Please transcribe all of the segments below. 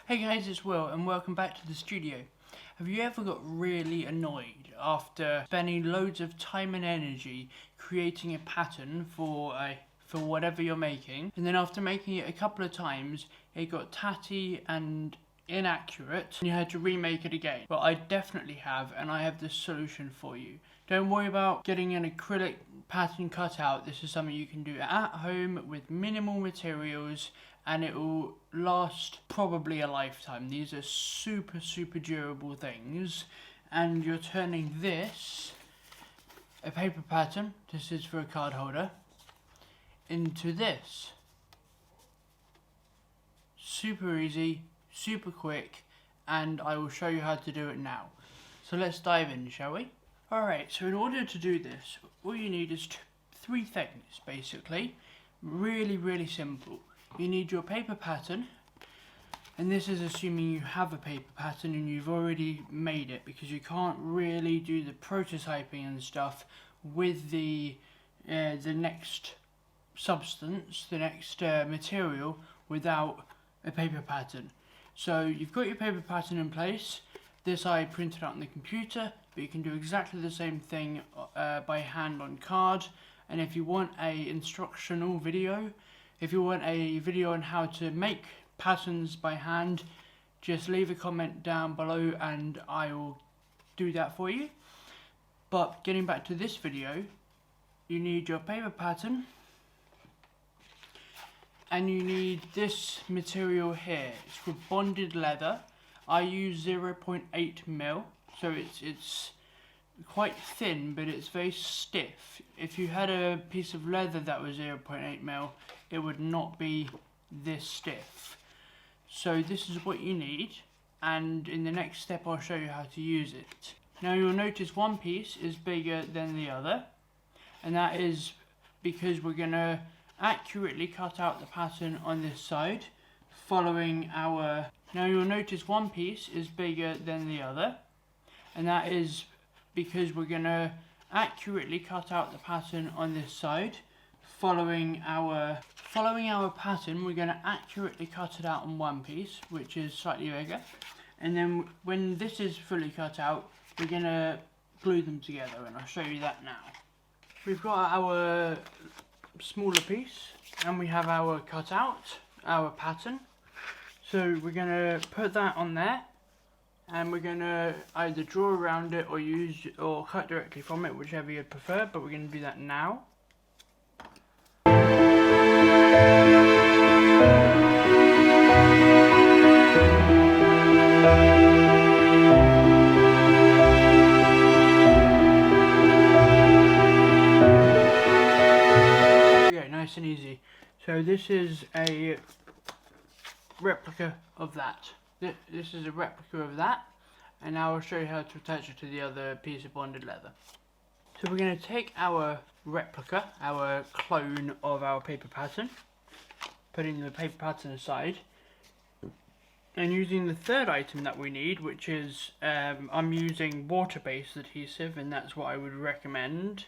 Hey guys, it's Will and welcome back to the studio. Have you ever got really annoyed after spending loads of time and energy creating a pattern for whatever you're making, and then after making it a couple of times it got tatty and inaccurate and you had to remake it again? Well, I definitely have, and I have the solution for you. Don't worry about getting an acrylic pattern cut out. This is something you can do at home with minimal materials, and it will last probably a lifetime. These are super durable things, and you're turning this, a paper pattern, this is for a card holder, into this. Super easy, super quick, and I will show you how to do it now. So let's dive in, shall we? Alright, so in order to do this, all you need is three things basically. Really simple. You need your paper pattern, and this is assuming you have a paper pattern and you've already made it, because you can't really do the prototyping and stuff with the next substance, the next material, without a paper pattern. So you've got your paper pattern in place. This I printed out on the computer, but you can do exactly the same thing by hand on card. And if you want a instructional video, if you want a video on how to make patterns by hand, just leave a comment down below and I will do that for you. But getting back to this video, you need your paper pattern and you need this material here. It's for bonded leather. I use 0.8mm, so it's quite thin, but it's very stiff. If you had a piece of leather that was 0.8mm, it would not be this stiff. So this is what you need, and in the next step I'll show you how to use it. Now you'll notice one piece is bigger than the other, and that is because we're going to accurately cut out the pattern on this side, following our... Now you'll notice one piece is bigger than the other, and that is because we're going to accurately cut out the pattern on this side. Following our pattern, we're going to accurately cut it out on one piece, which is slightly bigger, and then when this is fully cut out, we're going to glue them together, and I'll show you that now. We've got our smaller piece, and we have our cutout, our pattern. So we're going to put that on there, and we're going to either draw around it or cut directly from it, whichever you'd prefer, but we're going to do that now. Okay, nice and easy. So this is a replica of that. This is a replica of that, and now I'll show you how to attach it to the other piece of bonded leather. So we're going to take our replica, our clone of our paper pattern, putting the paper pattern aside, and using the third item that we need, which is, I'm using water-based adhesive, and that's what I would recommend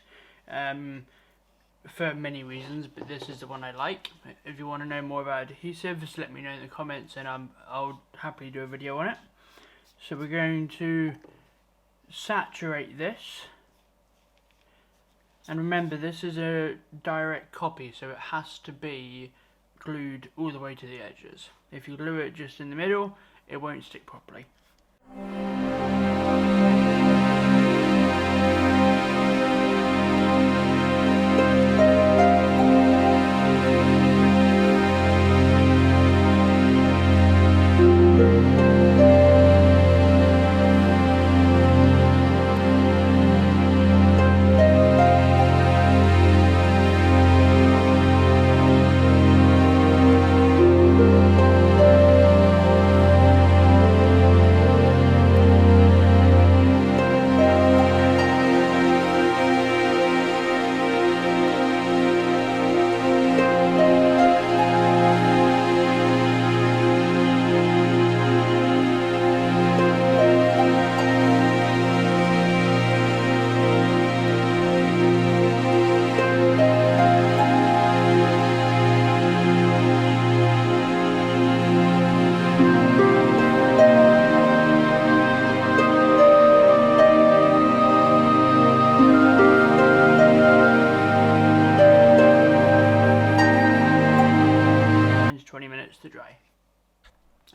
for many reasons, but this is the one I like. If you want to know more about adhesives, let me know in the comments and I'll happily do a video on it. So we're going to saturate this, and remember this is a direct copy, so it has to be glued all the way to the edges. If you glue it just in the middle, it won't stick properly.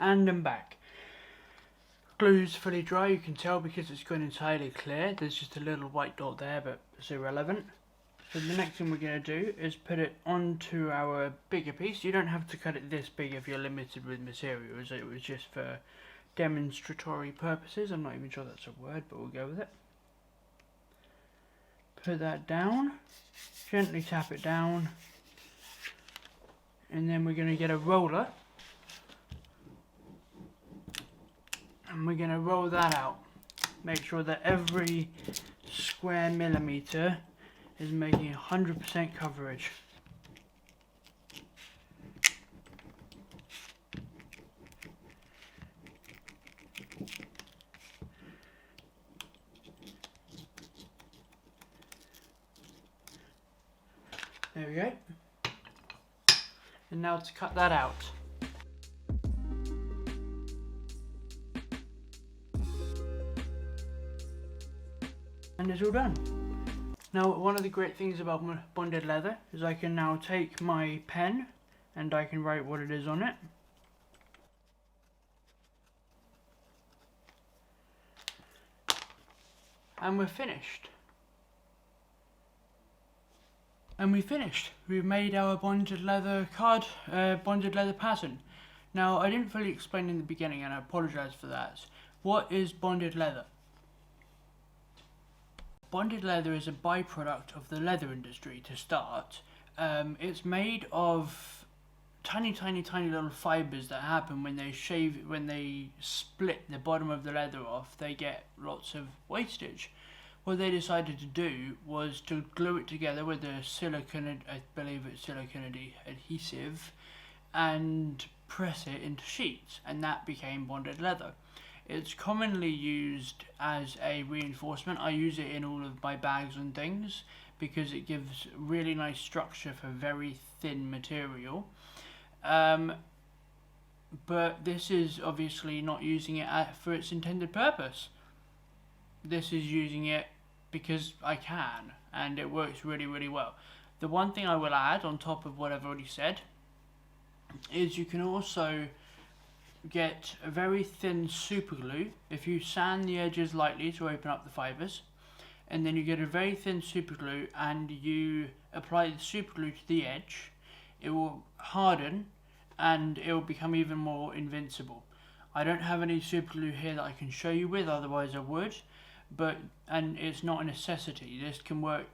and I'm back. Glue's fully dry, you can tell because it's gone entirely clear. There's just a little white dot there, but it's irrelevant. So the next thing we're going to do is put it onto our bigger piece. You don't have to cut it this big if you're limited with materials. It was just for demonstratory purposes. I'm not even sure that's a word, but we'll go with it. Put that down, gently tap it down, and then we're going to get a roller and we're going to roll that out. Make sure that every square millimeter is making 100% coverage. There we go. And now to cut that out. And it's all done. Now, one of the great things about bonded leather is I can now take my pen and I can write what it is on it. And we're finished. And we finished. We've made our bonded leather card, bonded leather pattern. Now, I didn't fully explain in the beginning and I apologise for that. What is bonded leather? Bonded leather is a byproduct of the leather industry to start. It's made of tiny little fibres that happen when they split the bottom of the leather off. They get lots of wastage. What they decided to do was to glue it together with a silicone, I believe it's silicone adhesive, and press it into sheets, and that became bonded leather. It's commonly used as a reinforcement. I use it in all of my bags and things because it gives really nice structure for very thin material. But this is obviously not using it for its intended purpose. This is using it because I can, and it works really well. The one thing I will add on top of what I've already said is you can also get a very thin super glue. If you sand the edges lightly to open up the fibres, and then you get a very thin super glue and you apply the super glue to the edge, it will harden and it will become even more invincible. I don't have any super glue here that I can show you with, otherwise I would, and it's not a necessity. This can work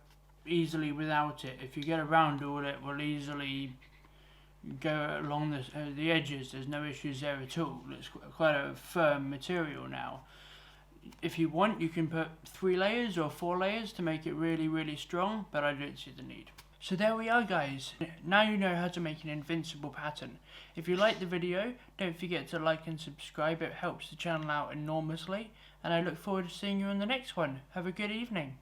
easily without it. If you get around all it will easily go along the edges. There's no issues there at all. It's quite a firm material now. If you want, you can put 3 layers or 4 layers to make it really strong, but I don't see the need. So there we are, guys. Now you know how to make an invincible pattern. If you like the video, don't forget to like and subscribe. It helps the channel out enormously, and I look forward to seeing you in the next one. Have a good evening.